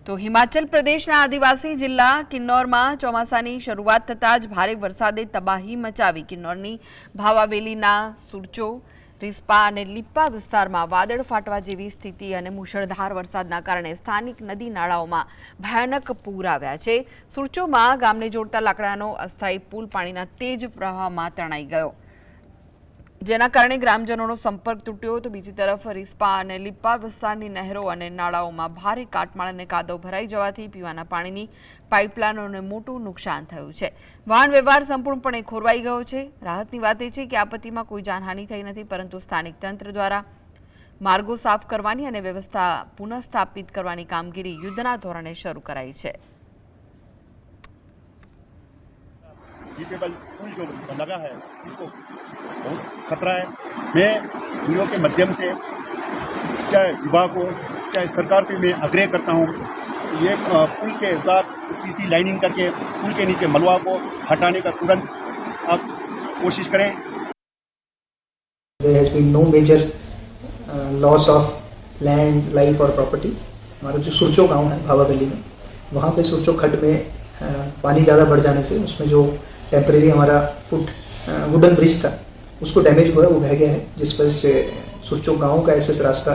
તો હિમાચલ પ્રદેશના આદિવાસી જિલ્લા કિન્નૌરમાં ચોમાસાની શરૂઆત થતાં જ ભારે વરસાદે તબાહી મચાવી. કિન્નૌરની ભાવાબેલીના સુરચો, રીસ્પા અને લીપ્પા વિસ્તારમાં વાદળ ફાટવા જેવી સ્થિતિ અને મુશળધાર વરસાદના કારણે સ્થાનિક નદી નાળાઓમાં ભયાનક પૂર આવ્યા છે. સુરચોમાં ગામને જોડતા લાકડાનો અસ્થાયી પુલ પાણીના તેજ પ્રવાહમાં તણાઈ ગયો, જેના કારણે ગ્રામજનોનો સંપર્ક તૂટ્યો. તો બીજી તરફ રીસ્પા અને લીપ્પા વિસ્તારની નહેરો અને નાળાઓમાં ભારે કાટમાળ અને કાદવ ભરાઈ જવાથી પીવાના પાણીની પાઇપલાઇનોને મોટું નુકસાન થયું છે. વાહન વ્યવહાર સંપૂર્ણપણે ખોરવાઈ ગયો છે. રાહતની વાત એ છે કે આપત્તિમાં કોઈ જાનહાનિ થઈ નથી, પરંતુ સ્થાનિક તંત્ર દ્વારા માર્ગો સાફ કરવાની અને વ્યવસ્થા પુનઃસ્થાપિત કરવાની કામગીરી યુદ્ધના ધોરણે શરૂ કરાઈ છે. जीपेबल पुल जो लगा है इसको बहुत खतरा है. मैं सीओ के माध्यम से चाहे विभाग को चाहे सरकार से मैं आग्रह करता हूँ ये पुल के साथ सीसी लाइनिंग करके पुल के नीचे मलबा को हटाने का तुरंत आप कोशिश करें. There has been no major loss of land, life और property. हमारा जो सुरचो गांव है भावाबेली में, वहाँ पे सुरचो खड्ड में पानी ज़्यादा बढ़ जाने से उसमें जो टेम्परेरी हमारा वुडन ब्रिज था उसको डैमेज हुआ है, वो बह गया है, जिस वजह से सुरचो गांव का ऐसा रास्ता